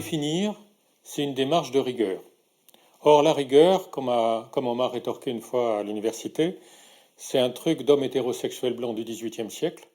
définir, c'est une démarche de rigueur. Or, la rigueur, comme on m'a rétorqué une fois à l'université, c'est un truc d'homme hétérosexuel blanc du XVIIIe siècle.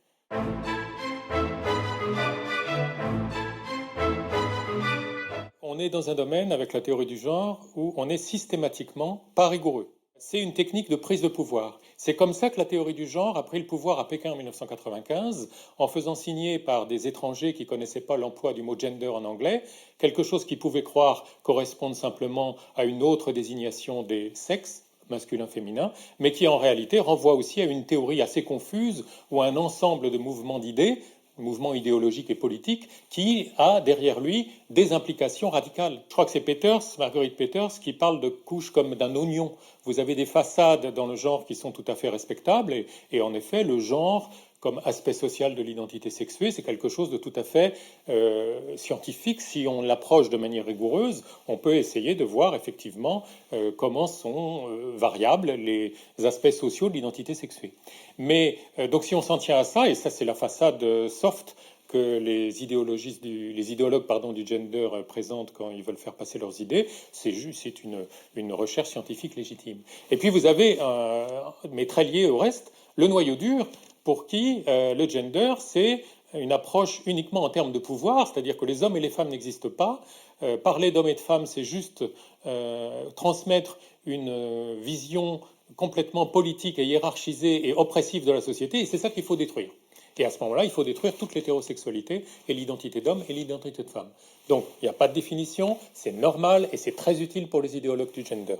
On est dans un domaine, avec la théorie du genre, où on est systématiquement pas rigoureux. C'est une technique de prise de pouvoir. C'est comme ça que la théorie du genre a pris le pouvoir à Pékin en 1995, en faisant signer par des étrangers qui ne connaissaient pas l'emploi du mot gender en anglais, quelque chose qu'ils pouvaient croire correspondre simplement à une autre désignation des sexes, masculin-féminin, mais qui en réalité renvoie aussi à une théorie assez confuse ou à un ensemble de mouvements d'idées, mouvement idéologique et politique, qui a derrière lui des implications radicales. Je crois que c'est Marguerite Peters, qui parle de couches comme d'un oignon. Vous avez des façades dans le genre qui sont tout à fait respectables, et en effet, le genre, comme aspect social de l'identité sexuée, c'est quelque chose de tout à fait scientifique. Si on l'approche de manière rigoureuse, on peut essayer de voir effectivement comment sont variables les aspects sociaux de l'identité sexuée. Mais donc si on s'en tient à ça, et ça c'est la façade soft que les idéologues du gender présentent quand ils veulent faire passer leurs idées, c'est une recherche scientifique légitime. Et puis vous avez, mais très lié au reste, le noyau dur, pour qui le gender, c'est une approche uniquement en termes de pouvoir, c'est-à-dire que les hommes et les femmes n'existent pas. Parler d'hommes et de femmes, c'est juste transmettre une vision complètement politique et hiérarchisée et oppressive de la société, et c'est ça qu'il faut détruire. Et à ce moment-là, il faut détruire toute l'hétérosexualité et l'identité d'homme et l'identité de femme. Donc, il n'y a pas de définition, c'est normal et c'est très utile pour les idéologues du gender.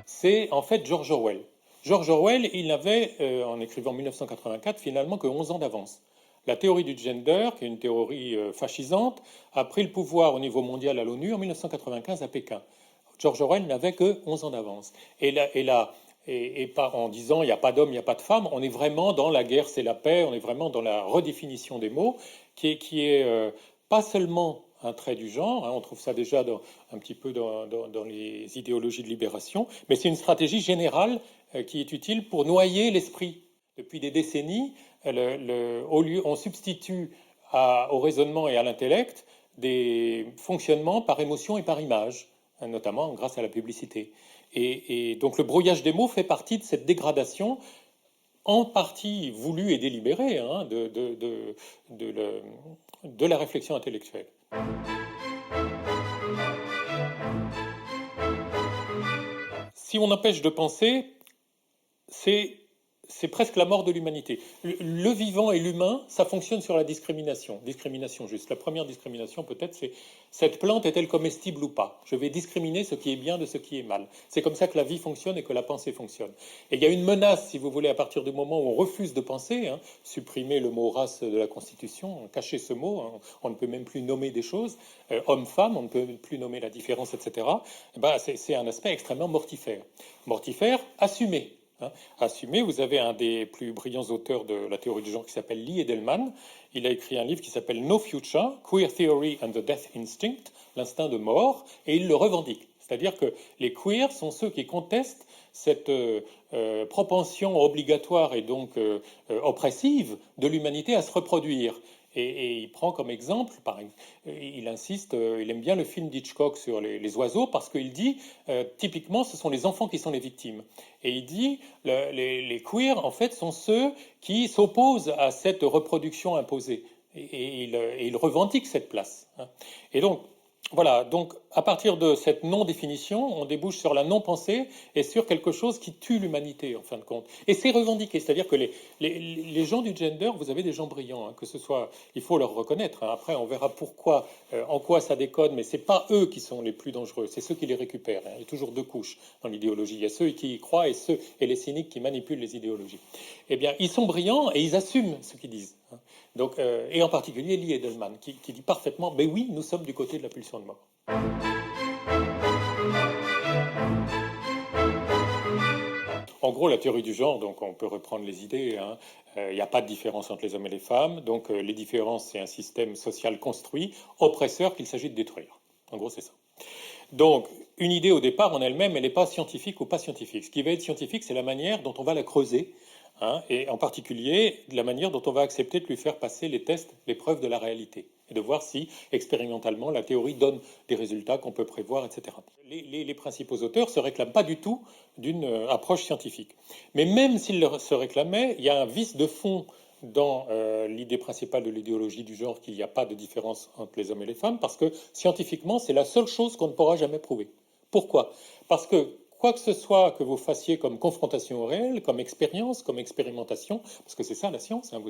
C'est en fait George Orwell. George Orwell, il n'avait, en écrivant 1984, finalement que 11 ans d'avance. La théorie du gender, qui est une théorie fascisante, a pris le pouvoir au niveau mondial à l'ONU en 1995 à Pékin. George Orwell n'avait que 11 ans d'avance. Et en disant il n'y a pas d'homme, il n'y a pas de femme, on est vraiment dans la guerre, c'est la paix, on est vraiment dans la redéfinition des mots, qui est pas seulement un trait du genre, hein, on trouve ça déjà un petit peu dans les idéologies de libération, mais c'est une stratégie générale qui est utile pour noyer l'esprit. Depuis des décennies, on substitue au raisonnement et à l'intellect des fonctionnements par émotion et par image, hein, notamment grâce à la publicité. Et donc le brouillage des mots fait partie de cette dégradation, en partie voulue et délibérée, hein, de la réflexion intellectuelle. Si on empêche de penser, c'est presque la mort de l'humanité. Le vivant et l'humain, ça fonctionne sur la discrimination. Discrimination juste. La première discrimination, peut-être, c'est cette plante est-elle comestible ou pas. Je vais discriminer ce qui est bien de ce qui est mal. C'est comme ça que la vie fonctionne et que la pensée fonctionne. Et il y a une menace, si vous voulez, à partir du moment où on refuse de penser, hein, supprimer le mot race de la Constitution, cacher ce mot, hein, on ne peut même plus nommer des choses, homme-femme, on ne peut plus nommer la différence, etc. Et ben, c'est un aspect extrêmement mortifère. Mortifère, assumé. Hein, assumé, vous avez un des plus brillants auteurs de la théorie du genre qui s'appelle Lee Edelman. Il a écrit un livre qui s'appelle No Future, Queer Theory and the Death Instinct, l'instinct de mort, et il le revendique. C'est-à-dire que les queers sont ceux qui contestent cette propension obligatoire et donc oppressive de l'humanité à se reproduire. Et il prend comme exemple, il insiste, il aime bien le film d'Hitchcock sur les oiseaux parce qu'il dit, typiquement, ce sont les enfants qui sont les victimes. Et il dit, les queers, en fait, sont ceux qui s'opposent à cette reproduction imposée. Et il revendique cette place. Hein. Et donc, voilà, donc à partir de cette non-définition, on débouche sur la non-pensée et sur quelque chose qui tue l'humanité, en fin de compte. Et c'est revendiqué, c'est-à-dire que les gens du gender, vous avez des gens brillants, hein, que ce soit, il faut leur reconnaître. Hein. Après, on verra pourquoi, en quoi ça déconne, mais c'est pas eux qui sont les plus dangereux, c'est ceux qui les récupèrent. Hein. Il y a toujours deux couches dans l'idéologie. Il y a ceux qui y croient et les cyniques qui manipulent les idéologies. Eh bien, ils sont brillants et ils assument ce qu'ils disent. Hein. Donc, et en particulier Lee Edelman, qui dit parfaitement, mais oui, nous sommes du côté de la pulsion de mort. En gros, la théorie du genre, donc on peut reprendre les idées, hein, il n'y a pas de différence entre les hommes et les femmes, donc les différences, c'est un système social construit, oppresseur qu'il s'agit de détruire. En gros, c'est ça. Donc, une idée au départ en elle-même, elle n'est pas scientifique ou pas scientifique. Ce qui va être scientifique, c'est la manière dont on va la creuser hein, et en particulier de la manière dont on va accepter de lui faire passer les tests, les preuves de la réalité, et de voir si expérimentalement la théorie donne des résultats qu'on peut prévoir, etc. Les principaux auteurs ne se réclament pas du tout d'une approche scientifique. Mais même s'ils se réclamaient, il y a un vice de fond dans l'idée principale de l'idéologie du genre qu'il n'y a pas de différence entre les hommes et les femmes, parce que scientifiquement, c'est la seule chose qu'on ne pourra jamais prouver. Pourquoi? Parce que quoi que ce soit que vous fassiez comme confrontation au réel, comme expérience, comme expérimentation, parce que c'est ça la science, hein,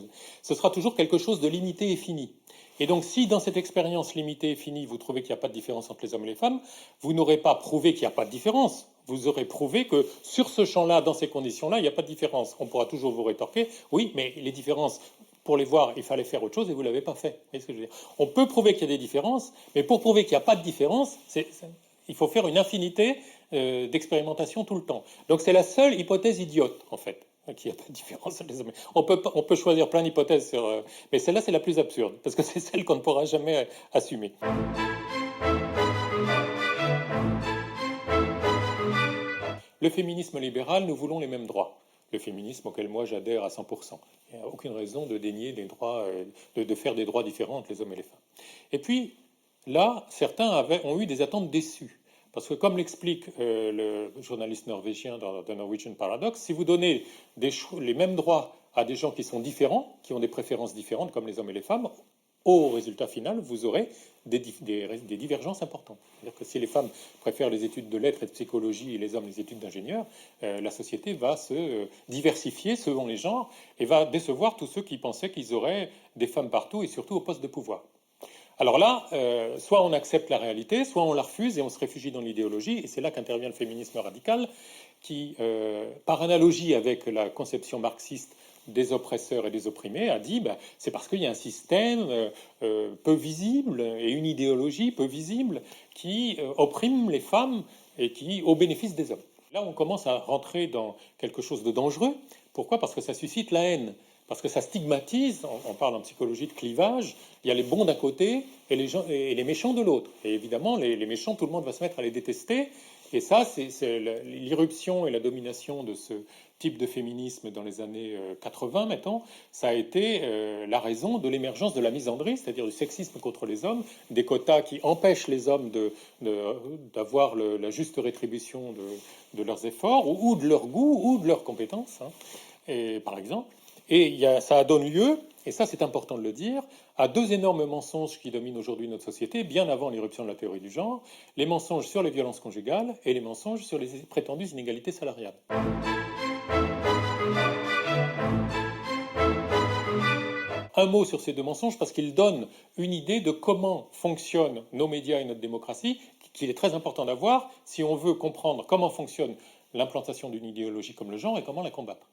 ce sera toujours quelque chose de limité et fini. Et donc si dans cette expérience limitée et finie, vous trouvez qu'il n'y a pas de différence entre les hommes et les femmes, vous n'aurez pas prouvé qu'il n'y a pas de différence. Vous aurez prouvé que sur ce champ-là, dans ces conditions-là, il n'y a pas de différence. On pourra toujours vous rétorquer, oui, mais les différences, pour les voir, il fallait faire autre chose et vous ne l'avez pas fait. Vous voyez ce que je veux dire? On peut prouver qu'il y a des différences, mais pour prouver qu'il n'y a pas de différence, il faut faire une infinité d'expérimentation tout le temps. Donc c'est la seule hypothèse idiote, en fait, qu'il n'y a pas de différence entre les hommes. On peut choisir plein d'hypothèses, mais celle-là, c'est la plus absurde, parce que c'est celle qu'on ne pourra jamais assumer. Le féminisme libéral, nous voulons les mêmes droits. Le féminisme auquel moi j'adhère à 100%. Il n'y a aucune raison de dénier des droits, de faire des droits différents entre les hommes et les femmes. Et puis, là, certains ont eu des attentes déçues. Parce que comme l'explique le journaliste norvégien dans The Norwegian Paradox, si vous donnez les mêmes droits à des gens qui sont différents, qui ont des préférences différentes comme les hommes et les femmes, au résultat final, vous aurez des divergences importantes. C'est-à-dire que si les femmes préfèrent les études de lettres et de psychologie et les hommes les études d'ingénieur, la société va se diversifier selon les genres et va décevoir tous ceux qui pensaient qu'ils auraient des femmes partout et surtout au poste de pouvoir. Alors là, soit on accepte la réalité, soit on la refuse et on se réfugie dans l'idéologie, et c'est là qu'intervient le féminisme radical, qui, par analogie avec la conception marxiste des oppresseurs et des opprimés, a dit c'est parce qu'il y a un système peu visible et une idéologie peu visible qui opprime les femmes et qui au bénéfice des hommes. Là, on commence à rentrer dans quelque chose de dangereux. Pourquoi? Parce que ça suscite la haine. Parce que ça stigmatise, on parle en psychologie de clivage, il y a les bons d'un côté et les méchants de l'autre. Et évidemment, les méchants, tout le monde va se mettre à les détester. Et ça, c'est l'irruption et la domination de ce type de féminisme dans les années 80, mettons, ça a été la raison de l'émergence de la misandrie, c'est-à-dire du sexisme contre les hommes, des quotas qui empêchent les hommes d'avoir la juste rétribution de leurs efforts, ou de leur goût, ou de leurs compétences, hein, et, par exemple. Et ça a donné lieu, et ça c'est important de le dire, à deux énormes mensonges qui dominent aujourd'hui notre société, bien avant l'irruption de la théorie du genre, les mensonges sur les violences conjugales et les mensonges sur les prétendues inégalités salariales. Un mot sur ces deux mensonges parce qu'ils donnent une idée de comment fonctionnent nos médias et notre démocratie, qu'il est très important d'avoir si on veut comprendre comment fonctionne l'implantation d'une idéologie comme le genre et comment la combattre.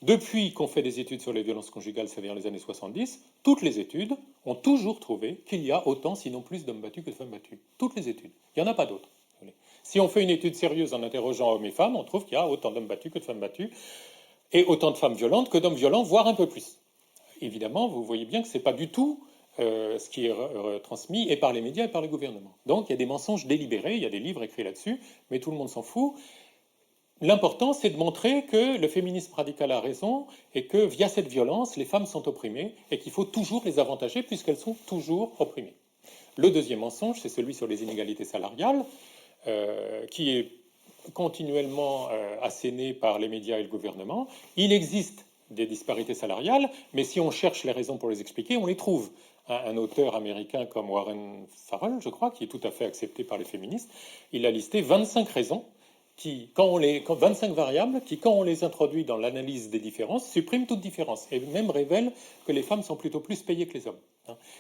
Depuis qu'on fait des études sur les violences conjugales, c'est-à-dire les années 70, toutes les études ont toujours trouvé qu'il y a autant, sinon plus, d'hommes battus que de femmes battues. Toutes les études. Il n'y en a pas d'autres. Si on fait une étude sérieuse en interrogeant hommes et femmes, on trouve qu'il y a autant d'hommes battus que de femmes battues, et autant de femmes violentes que d'hommes violents, voire un peu plus. Évidemment, vous voyez bien que ce n'est pas du tout ce qui est transmis et par les médias et par les gouvernements. Donc il y a des mensonges délibérés, il y a des livres écrits là-dessus, mais tout le monde s'en fout. L'important, c'est de montrer que le féminisme radical a raison et que via cette violence, les femmes sont opprimées et qu'il faut toujours les avantager puisqu'elles sont toujours opprimées. Le deuxième mensonge, c'est celui sur les inégalités salariales, qui est continuellement asséné par les médias et le gouvernement. Il existe des disparités salariales, mais si on cherche les raisons pour les expliquer, on les trouve. Un auteur américain comme Warren Farrell, je crois, qui est tout à fait accepté par les féministes, il a listé 25 raisons 25 variables qui, quand on les introduit dans l'analyse des différences, suppriment toute différence et même révèlent que les femmes sont plutôt plus payées que les hommes.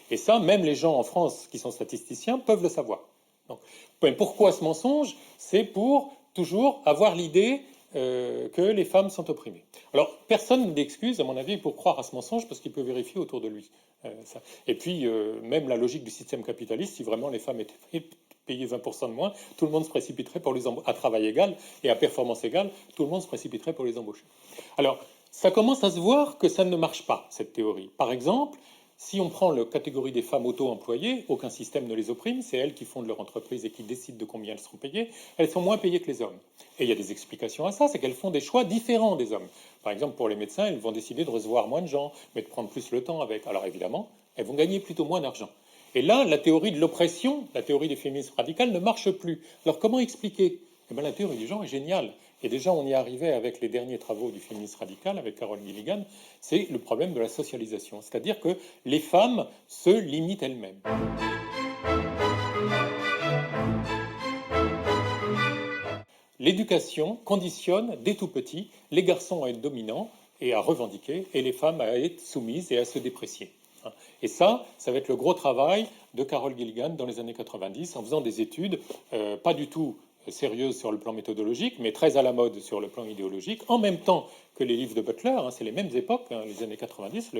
Et ça, même les gens en France qui sont statisticiens peuvent le savoir. Donc, pourquoi ce mensonge? C'est pour toujours avoir l'idée que les femmes sont opprimées. Alors, personne n'excuse, à mon avis, pour croire à ce mensonge parce qu'il peut vérifier autour de lui. Et puis, même la logique du système capitaliste, si vraiment les femmes étaient payer 20% de moins, tout le monde se précipiterait pour les à travail égal et à performance égale, tout le monde se précipiterait pour les embaucher. Alors, ça commence à se voir que ça ne marche pas, cette théorie. Par exemple, Si on prend la catégorie des femmes auto-employées, aucun système ne les opprime, c'est elles qui fondent leur entreprise et qui décident de combien elles seront payées, elles sont moins payées que les hommes. Et il y a des explications à ça, c'est qu'elles font des choix différents des hommes. Par exemple, pour les médecins, ils vont décider de recevoir moins de gens, mais de prendre plus le temps avec. Alors évidemment, elles vont gagner plutôt moins d'argent. Et là, la théorie de l'oppression, la théorie des féminismes radicales ne marche plus. Alors comment expliquer? Eh bien, la théorie du genre est géniale. Et déjà, on y arrivait avec les derniers travaux du féminisme radical, avec Carol Gilligan, c'est le problème de la socialisation. C'est-à-dire que les femmes se limitent elles-mêmes. L'éducation conditionne dès tout petit les garçons à être dominants et à revendiquer, et les femmes à être soumises et à se déprécier. Et ça va être le gros travail de Carol Gilligan dans les années 90, en faisant des études pas du tout sérieuses sur le plan méthodologique, mais très à la mode sur le plan idéologique, en même temps que les livres de Butler, c'est les mêmes époques, les années 90,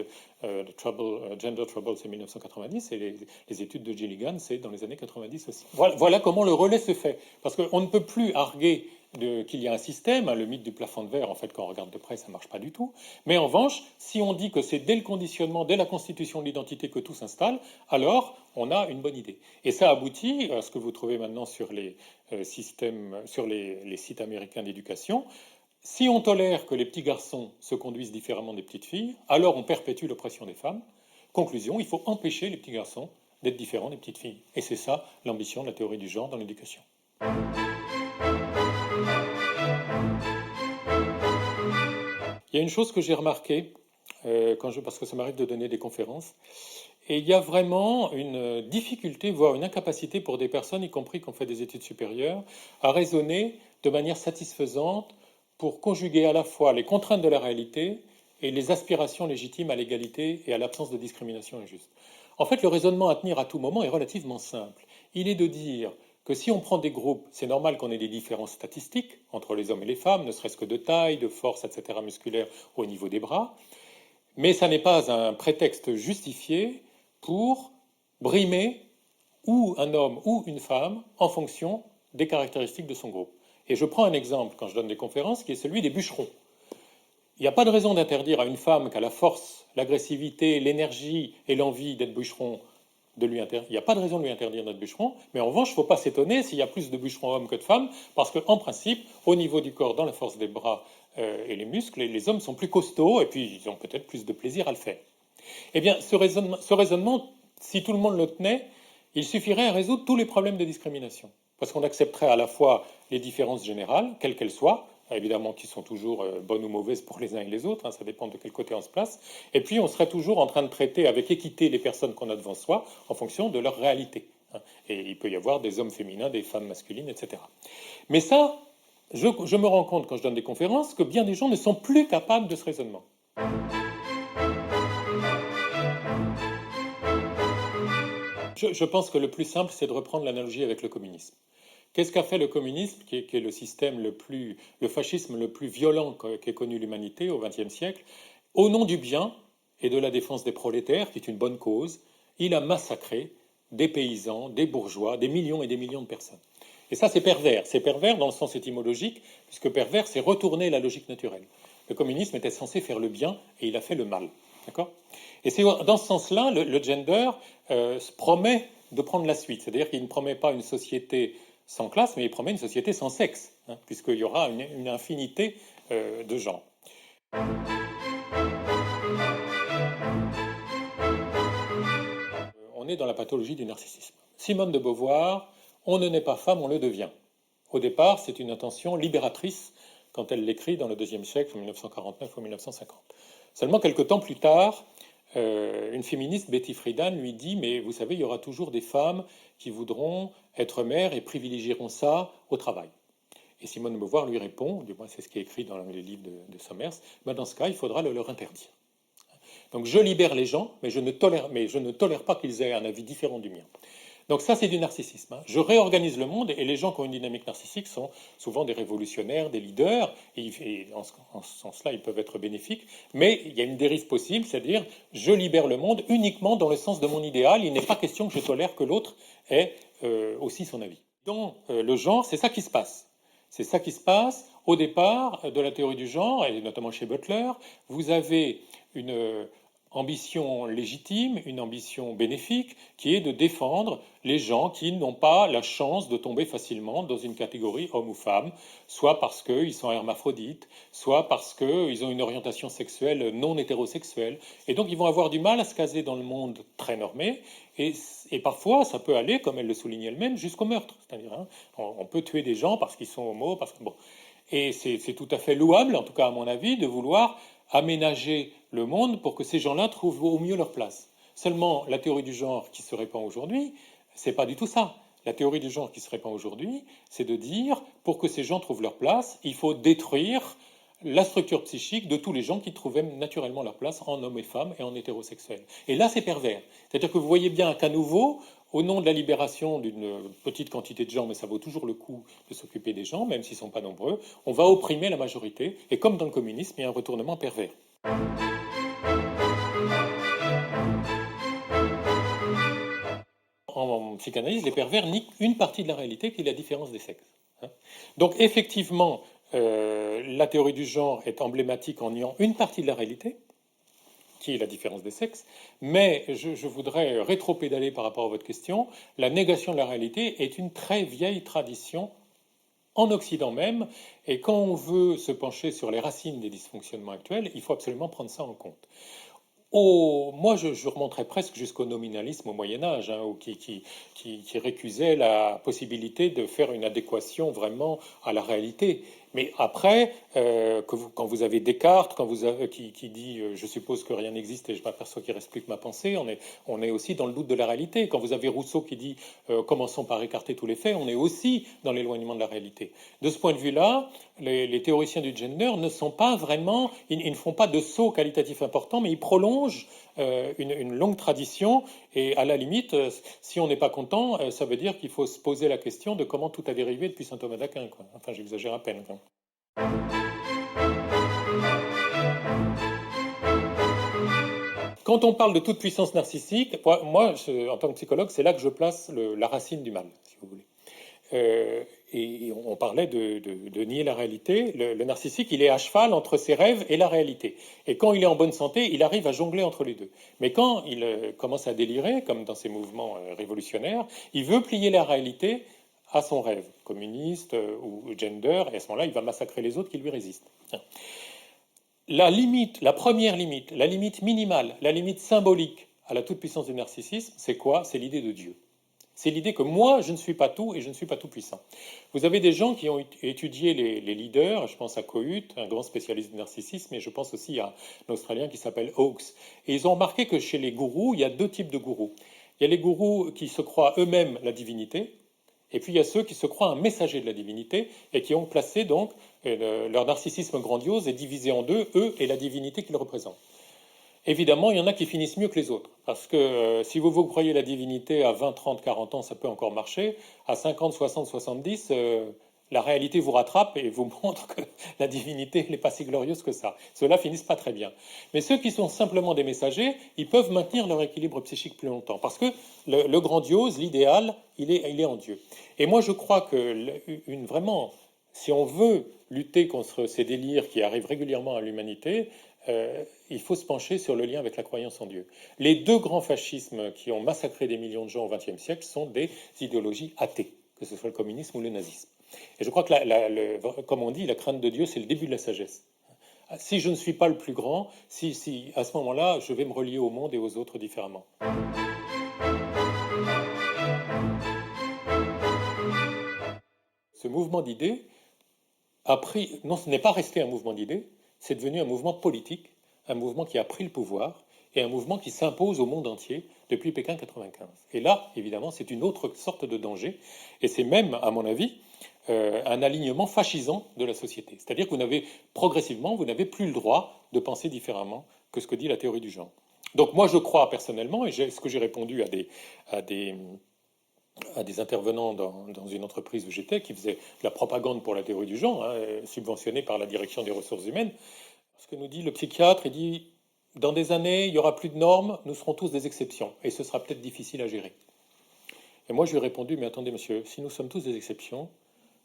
Gender Trouble c'est 1990, et les études de Gilligan c'est dans les années 90 aussi. Voilà comment le relais se fait, parce qu'on ne peut plus arguer qu'il y a un système, le mythe du plafond de verre, en fait, quand on regarde de près, ça ne marche pas du tout. Mais en revanche, si on dit que c'est dès le conditionnement, dès la constitution de l'identité que tout s'installe, alors on a une bonne idée. Et ça aboutit à ce que vous trouvez maintenant sur les systèmes, sur les sites américains d'éducation. Si on tolère que les petits garçons se conduisent différemment des petites filles, alors on perpétue l'oppression des femmes. Conclusion, il faut empêcher les petits garçons d'être différents des petites filles. Et c'est ça l'ambition de la théorie du genre dans l'éducation. Il y a une chose que j'ai remarquée, parce que ça m'arrive de donner des conférences, et il y a vraiment une difficulté, voire une incapacité pour des personnes, y compris qui ont fait des études supérieures, à raisonner de manière satisfaisante pour conjuguer à la fois les contraintes de la réalité et les aspirations légitimes à l'égalité et à l'absence de discrimination injuste. En fait, le raisonnement à tenir à tout moment est relativement simple. Il est de dire que si on prend des groupes, c'est normal qu'on ait des différences statistiques entre les hommes et les femmes, ne serait-ce que de taille, de force, etc., musculaire au niveau des bras, mais ça n'est pas un prétexte justifié pour brimer ou un homme ou une femme en fonction des caractéristiques de son groupe. Et je prends un exemple quand je donne des conférences qui est celui des bûcherons. Il n'y a pas de raison d'interdire à une femme qui a la force, l'agressivité, l'énergie et l'envie d'être bûcheron il n'y a pas de raison de lui interdire d'être bûcheron, mais en revanche, il ne faut pas s'étonner s'il y a plus de bûcherons hommes que de femmes, parce qu'en principe, au niveau du corps, dans la force des bras et les muscles, les hommes sont plus costauds et puis ils ont peut-être plus de plaisir à le faire. Eh bien, ce raisonnement, si tout le monde le tenait, il suffirait à résoudre tous les problèmes de discrimination, parce qu'on accepterait à la fois les différences générales, quelles qu'elles soient, évidemment qui sont toujours bonnes ou mauvaises pour les uns et les autres, ça dépend de quel côté on se place, et puis on serait toujours en train de traiter avec équité les personnes qu'on a devant soi en fonction de leur réalité. Et il peut y avoir des hommes féminins, des femmes masculines, etc. Mais ça, je me rends compte quand je donne des conférences que bien des gens ne sont plus capables de ce raisonnement. Je pense que le plus simple, c'est de reprendre l'analogie avec le communisme. Qu'est-ce qu'a fait le communisme, qui est le système le fascisme le plus violent qu'ait connu l'humanité au XXe siècle? Au nom du bien et de la défense des prolétaires, qui est une bonne cause, il a massacré des paysans, des bourgeois, des millions et des millions de personnes. Et ça, c'est pervers. C'est pervers dans le sens étymologique, puisque pervers, c'est retourner la logique naturelle. Le communisme était censé faire le bien et il a fait le mal. D'accord? Et c'est dans ce sens-là, le gender promet de prendre la suite. C'est-à-dire qu'il ne promet pas une société sans classe, mais il promet une société sans sexe, puisqu'il y aura une infinité de genres. On est dans la pathologie du narcissisme. Simone de Beauvoir, on ne naît pas femme, on le devient. Au départ, c'est une intention libératrice quand elle l'écrit dans le deuxième siècle, en 1949 ou 1950. Seulement, quelques temps plus tard, une féministe, Betty Friedan, lui dit « Mais vous savez, il y aura toujours des femmes qui voudront être mères et privilégieront ça au travail. » Et Simone de Beauvoir lui répond, du moins c'est ce qui est écrit dans les livres de Somers, « Dans ce cas, il faudra le leur interdire. » Donc je libère les gens, mais je ne tolère pas qu'ils aient un avis différent du mien. Donc ça, c'est du narcissisme. Je réorganise le monde et les gens qui ont une dynamique narcissique sont souvent des révolutionnaires, des leaders, et en ce sens-là, ils peuvent être bénéfiques. Mais il y a une dérive possible, c'est-à-dire je libère le monde uniquement dans le sens de mon idéal. Il n'est pas question que je tolère que l'autre ait aussi son avis. Dans le genre, c'est ça qui se passe. C'est ça qui se passe au départ de la théorie du genre, et notamment chez Butler. Vous avez ambition légitime, une ambition bénéfique, qui est de défendre les gens qui n'ont pas la chance de tomber facilement dans une catégorie homme ou femme, soit parce qu'ils sont hermaphrodites, soit parce qu'ils ont une orientation sexuelle non hétérosexuelle, et donc ils vont avoir du mal à se caser dans le monde très normé, et parfois ça peut aller, comme elle le souligne elle-même, jusqu'au meurtre. C'est-à-dire, hein, on peut tuer des gens parce qu'ils sont homo, parce que bon. Et c'est tout à fait louable, en tout cas à mon avis, de vouloir aménager le monde pour que ces gens-là trouvent au mieux leur place. Seulement, la théorie du genre qui se répand aujourd'hui, c'est pas du tout ça. La théorie du genre qui se répand aujourd'hui, c'est de dire, pour que ces gens trouvent leur place, il faut détruire la structure psychique de tous les gens qui trouvaient naturellement leur place en hommes et femmes et en hétérosexuels. Et là, c'est pervers. C'est-à-dire que vous voyez bien qu'à nouveau, au nom de la libération d'une petite quantité de gens, mais ça vaut toujours le coup de s'occuper des gens, même s'ils ne sont pas nombreux, on va opprimer la majorité. Et comme dans le communisme, il y a un retournement pervers. En psychanalyse, les pervers niquent une partie de la réalité qui est la différence des sexes. Donc effectivement, la théorie du genre est emblématique en niant une partie de la réalité, qui est la différence des sexes, mais je voudrais rétro-pédaler par rapport à votre question. La négation de la réalité est une très vieille tradition en Occident même, et quand on veut se pencher sur les racines des dysfonctionnements actuels, il faut absolument prendre ça en compte. Moi, je remonterais presque jusqu'au nominalisme au Moyen Âge, hein, qui récusait la possibilité de faire une adéquation vraiment à la réalité. Mais après, quand vous avez Descartes, qui dit je suppose que rien n'existe et je m'aperçois qu'il reste plus que ma pensée, on est aussi dans le doute de la réalité. Quand vous avez Rousseau qui dit commençons par écarter tous les faits, on est aussi dans l'éloignement de la réalité. De ce point de vue-là, les théoriciens du gender ne sont pas vraiment, ils ne font pas de saut qualitatif important, mais ils prolongent une longue tradition. Et à la limite, si on n'est pas content, ça veut dire qu'il faut se poser la question de comment tout a dérivé depuis saint Thomas d'Aquin. Enfin, j'exagère à peine. Quand on parle de toute puissance narcissique, moi, en tant que psychologue, c'est là que je place la racine du mal, si vous voulez. Et on parlait de nier la réalité. Le narcissique, il est à cheval entre ses rêves et la réalité. Et quand il est en bonne santé, il arrive à jongler entre les deux. Mais quand il commence à délirer, comme dans ses mouvements révolutionnaires, il veut plier la réalité à son rêve, communiste ou gender, et à ce moment-là, il va massacrer les autres qui lui résistent. La limite, la première limite, la limite minimale, la limite symbolique à la toute-puissance du narcissisme, c'est quoi? C'est l'idée de Dieu. C'est l'idée que moi, je ne suis pas tout et je ne suis pas tout puissant. Vous avez des gens qui ont étudié les leaders, je pense à Kohut, un grand spécialiste du narcissisme, et je pense aussi à un Australien qui s'appelle Hawkes. Et ils ont remarqué que chez les gourous, il y a deux types de gourous. Il y a les gourous qui se croient eux-mêmes la divinité, et puis il y a ceux qui se croient un messager de la divinité et qui ont placé donc leur narcissisme grandiose est divisé en deux, eux et la divinité qu'ils représentent. Évidemment, il y en a qui finissent mieux que les autres. Parce que si vous croyez la divinité à 20, 30, 40 ans, ça peut encore marcher. À 50, 60, 70, la réalité vous rattrape et vous montre que la divinité n'est pas si glorieuse que ça. Ceux-là finissent pas très bien. Mais ceux qui sont simplement des messagers, ils peuvent maintenir leur équilibre psychique plus longtemps. Parce que le grandiose, l'idéal, il est en Dieu. Et moi, je crois que vraiment, si on veut lutter contre ces délires qui arrivent régulièrement à l'humanité, il faut se pencher sur le lien avec la croyance en Dieu. Les deux grands fascismes qui ont massacré des millions de gens au XXe siècle sont des idéologies athées, que ce soit le communisme ou le nazisme. Et je crois que, comme on dit, la crainte de Dieu, c'est le début de la sagesse. Si je ne suis pas le plus grand, à ce moment-là, je vais me relier au monde et aux autres différemment. Ce mouvement d'idées non, ce n'est pas resté un mouvement d'idées, c'est devenu un mouvement politique, un mouvement qui a pris le pouvoir et un mouvement qui s'impose au monde entier depuis Pékin 95. Et là, évidemment, c'est une autre sorte de danger, et c'est même, à mon avis, un alignement fascisant de la société. C'est-à-dire que progressivement, vous n'avez plus le droit de penser différemment que ce que dit la théorie du genre. Donc moi, je crois personnellement, et ce que j'ai répondu à des intervenants dans une entreprise où j'étais, qui faisait de la propagande pour la théorie du genre, hein, subventionnée par la direction des ressources humaines. Ce que nous dit le psychiatre, il dit, dans des années, il n'y aura plus de normes, nous serons tous des exceptions, et ce sera peut-être difficile à gérer. Et moi, je lui ai répondu, mais attendez, monsieur, si nous sommes tous des exceptions,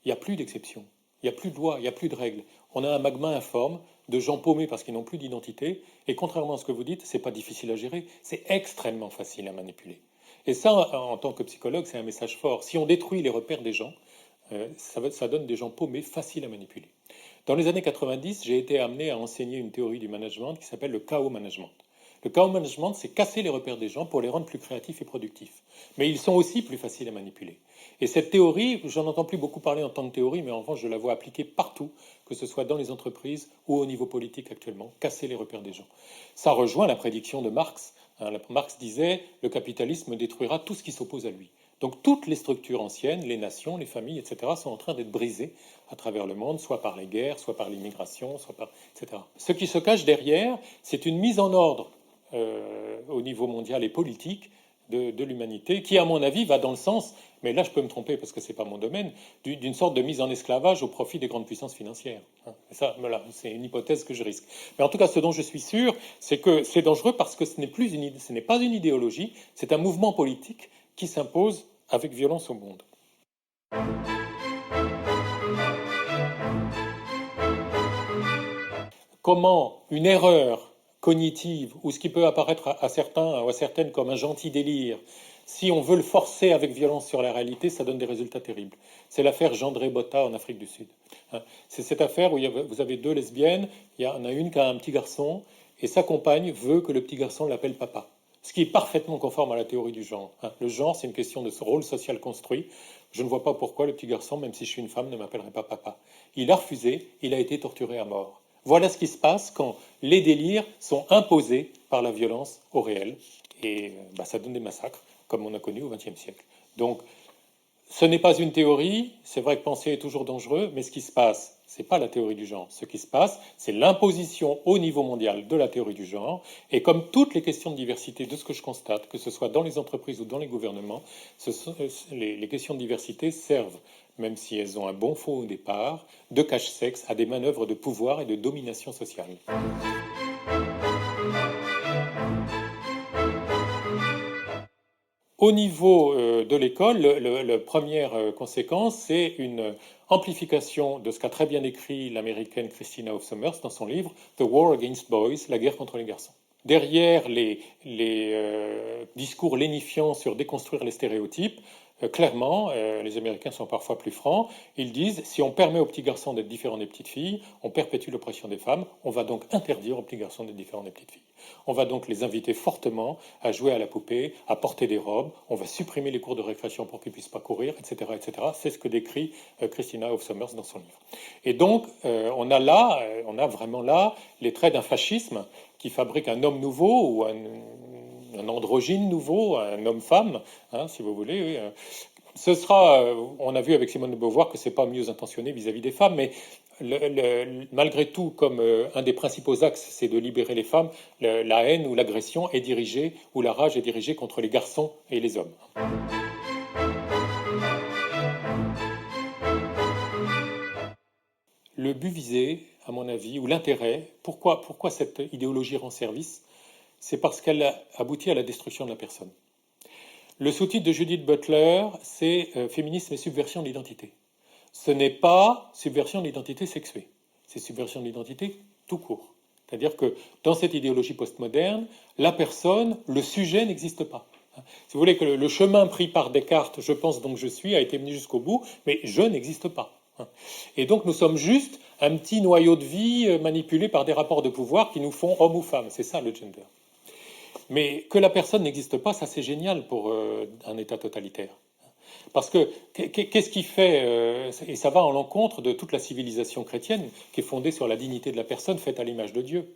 il n'y a plus d'exceptions. Il n'y a plus de loi, il n'y a plus de règles. On a un magma informe de gens paumés parce qu'ils n'ont plus d'identité. Et contrairement à ce que vous dites, c'est pas difficile à gérer, c'est extrêmement facile à manipuler. Et ça, en tant que psychologue, c'est un message fort. Si on détruit les repères des gens, ça donne des gens paumés, faciles à manipuler. Dans les années 90, j'ai été amené à enseigner une théorie du management qui s'appelle le chaos management. Le chaos management, c'est casser les repères des gens pour les rendre plus créatifs et productifs. Mais ils sont aussi plus faciles à manipuler. Et cette théorie, j'en entends plus beaucoup parler en tant que théorie, mais en revanche, je la vois appliquée partout, que ce soit dans les entreprises ou au niveau politique actuellement, casser les repères des gens. Ça rejoint la prédiction de Marx. Marx disait, le capitalisme détruira tout ce qui s'oppose à lui. Donc toutes les structures anciennes, les nations, les familles, etc., sont en train d'être brisées à travers le monde, soit par les guerres, soit par l'immigration, soit par etc. Ce qui se cache derrière, c'est une mise en ordre au niveau mondial et politique de l'humanité, qui, à mon avis, va dans le sens, mais là je peux me tromper parce que ce n'est pas mon domaine, d'une sorte de mise en esclavage au profit des grandes puissances financières. Et ça, voilà, c'est une hypothèse que je risque. Mais en tout cas, ce dont je suis sûr, c'est que c'est dangereux parce que ce n'est pas une idéologie, c'est un mouvement politique qui s'impose avec violence au monde. Comment une erreur cognitive, ou ce qui peut apparaître à certains ou à certaines comme un gentil délire, si on veut le forcer avec violence sur la réalité, ça donne des résultats terribles. C'est l'affaire Gendré Botta en Afrique du Sud. C'est cette affaire où vous avez deux lesbiennes, il y en a une qui a un petit garçon, et sa compagne veut que le petit garçon l'appelle papa. Ce qui est parfaitement conforme à la théorie du genre. Le genre, c'est une question de ce rôle social construit. Je ne vois pas pourquoi le petit garçon, même si je suis une femme, ne m'appellerait pas papa. Il a refusé, il a été torturé à mort. Voilà ce qui se passe quand les délires sont imposés par la violence au réel. Et ça donne des massacres, comme on a connu au XXe siècle. Donc, ce n'est pas une théorie, c'est vrai que penser est toujours dangereux, mais ce qui se passe, ce n'est pas la théorie du genre. Ce qui se passe, c'est l'imposition au niveau mondial de la théorie du genre. Et comme toutes les questions de diversité, de ce que je constate, que ce soit dans les entreprises ou dans les gouvernements, les questions de diversité servent, même si elles ont un bon fond au départ, de cache-sexe à des manœuvres de pouvoir et de domination sociale. Au niveau de l'école, la première conséquence, c'est une amplification de ce qu'a très bien écrit l'américaine Christina Hoff Sommers dans son livre The War Against Boys, la guerre contre les garçons. Derrière les discours lénifiants sur déconstruire les stéréotypes, clairement, les Américains sont parfois plus francs. Ils disent, si on permet aux petits garçons d'être différents des petites filles, on perpétue l'oppression des femmes. On va donc interdire aux petits garçons d'être différents des petites filles. On va donc les inviter fortement à jouer à la poupée, à porter des robes. On va supprimer les cours de récréation pour qu'ils ne puissent pas courir, etc., etc. C'est ce que décrit Christina Hoff Sommers dans son livre. Et donc, on a vraiment là les traits d'un fascisme qui fabrique un homme nouveau ou un androgyne nouveau, un homme-femme, si vous voulez. Oui. Ce sera, on a vu avec Simone de Beauvoir que c'est pas mieux intentionné vis-à-vis des femmes, mais malgré tout, comme un des principaux axes, c'est de libérer les femmes, la haine ou l'agression est dirigée, ou la rage est dirigée contre les garçons et les hommes. Le but visé, à mon avis, ou l'intérêt, pourquoi cette idéologie rend service, c'est parce qu'elle aboutit à la destruction de la personne. Le sous-titre de Judith Butler, c'est Féminisme et subversion de l'identité. Ce n'est pas subversion de l'identité sexuée, c'est subversion de l'identité tout court. C'est-à-dire que dans cette idéologie postmoderne, la personne, le sujet n'existe pas. Si vous voulez que le chemin pris par Descartes, je pense donc je suis, a été mené jusqu'au bout, mais je n'existe pas. Et donc nous sommes juste un petit noyau de vie manipulé par des rapports de pouvoir qui nous font homme ou femme. C'est ça le gender. Mais que la personne n'existe pas, ça c'est génial pour un État totalitaire. Parce que qu'est-ce qui fait, et ça va en l'encontre de toute la civilisation chrétienne qui est fondée sur la dignité de la personne faite à l'image de Dieu.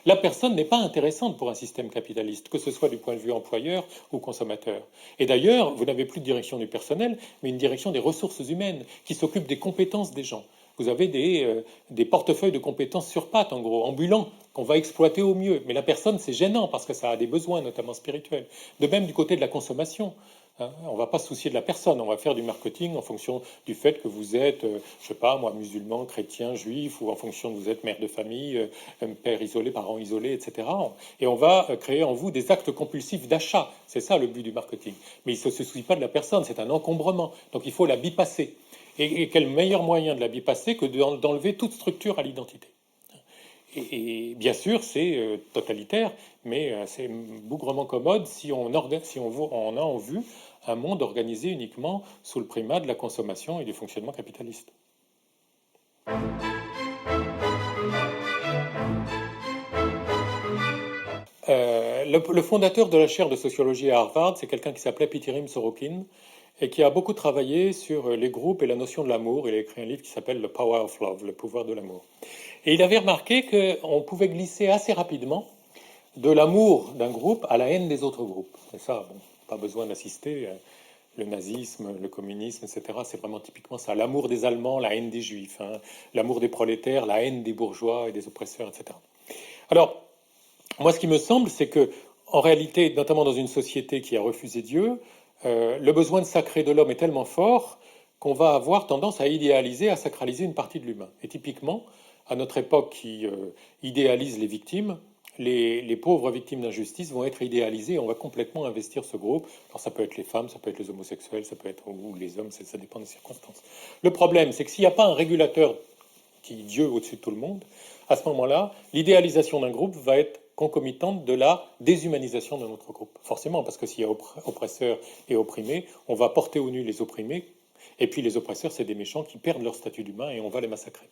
La personne n'est pas intéressante pour un système capitaliste, que ce soit du point de vue employeur ou consommateur. Et d'ailleurs, vous n'avez plus de direction du personnel, mais une direction des ressources humaines qui s'occupe des compétences des gens. Vous avez des portefeuilles de compétences sur pattes, en gros, ambulants, qu'on va exploiter au mieux. Mais la personne, c'est gênant parce que ça a des besoins, notamment spirituels. De même du côté de la consommation. On ne va pas se soucier de la personne, on va faire du marketing en fonction du fait que vous êtes, je sais pas moi, musulman, chrétien, juif, ou en fonction de vous êtes mère de famille, père isolé, parent isolé, etc. Et on va créer en vous des actes compulsifs d'achat. C'est ça le but du marketing. Mais il ne se soucie pas de la personne, c'est un encombrement. Donc il faut la bypasser. Et quel meilleur moyen de la bypasser que d'enlever toute structure à l'identité. Et bien sûr, c'est totalitaire, mais c'est bougrement commode si on a en vue un monde organisé uniquement sous le primat de la consommation et du fonctionnement capitaliste. Le fondateur de la chaire de sociologie à Harvard, c'est quelqu'un qui s'appelait Pitirim Sorokin et qui a beaucoup travaillé sur les groupes et la notion de l'amour. Il a écrit un livre qui s'appelle The Power of Love, le pouvoir de l'amour. Et il avait remarqué qu'on pouvait glisser assez rapidement de l'amour d'un groupe à la haine des autres groupes. Et ça, bon, pas besoin d'assister. Le nazisme, le communisme, etc. C'est vraiment typiquement ça. L'amour des Allemands, la haine des Juifs. Hein. L'amour des prolétaires, la haine des bourgeois et des oppresseurs, etc. Alors, moi, ce qui me semble, c'est que, en réalité, notamment dans une société qui a refusé Dieu, le besoin de sacré de l'homme est tellement fort qu'on va avoir tendance à idéaliser, à sacraliser une partie de l'humain. Et typiquement, à notre époque qui idéalise les victimes, les pauvres victimes d'injustice vont être idéalisées et on va complètement investir ce groupe. Alors ça peut être les femmes, ça peut être les homosexuels, ça peut être ou les hommes, ça dépend des circonstances. Le problème, c'est que s'il n'y a pas un régulateur qui est Dieu au-dessus de tout le monde, à ce moment-là, l'idéalisation d'un groupe va être concomitante de la déshumanisation de notre groupe. Forcément, parce que s'il y a oppresseurs et opprimés, on va porter au nu les opprimés, et puis les oppresseurs, c'est des méchants qui perdent leur statut d'humain et on va les massacrer.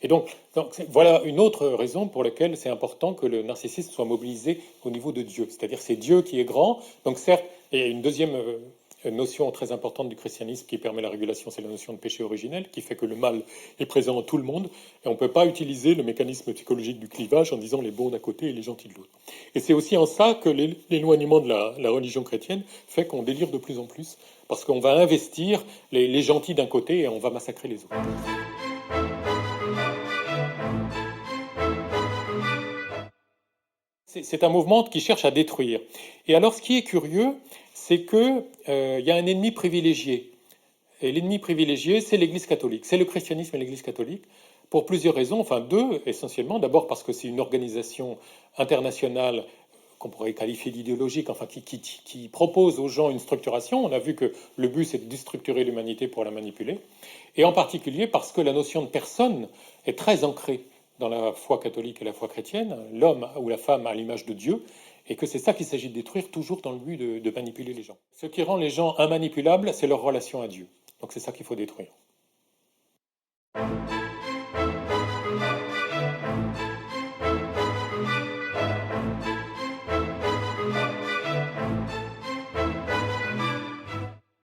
Et donc voilà une autre raison pour laquelle c'est important que le narcissisme soit mobilisé au niveau de Dieu. C'est-à-dire c'est Dieu qui est grand. Donc certes, et une deuxième notion très importante du christianisme qui permet la régulation, c'est la notion de péché originel, qui fait que le mal est présent en tout le monde, et on ne peut pas utiliser le mécanisme psychologique du clivage en disant les bons d'un côté et les gentils de l'autre. Et c'est aussi en ça que l'éloignement de la religion chrétienne fait qu'on délire de plus en plus, parce qu'on va investir les gentils d'un côté et on va massacrer les autres. C'est un mouvement qui cherche à détruire. Et alors, ce qui est curieux, c'est qu'il y a un ennemi privilégié. Et l'ennemi privilégié, c'est l'Église catholique. C'est le christianisme et l'Église catholique, pour plusieurs raisons, enfin deux essentiellement. D'abord parce que c'est une organisation internationale qu'on pourrait qualifier d'idéologique, enfin qui propose aux gens une structuration. On a vu que le but, c'est de déstructurer l'humanité pour la manipuler. Et en particulier parce que la notion de personne est très ancrée dans la foi catholique et la foi chrétienne, l'homme ou la femme à l'image de Dieu, et que c'est ça qu'il s'agit de détruire, toujours dans le but de manipuler les gens. Ce qui rend les gens immanipulables, c'est leur relation à Dieu. Donc c'est ça qu'il faut détruire.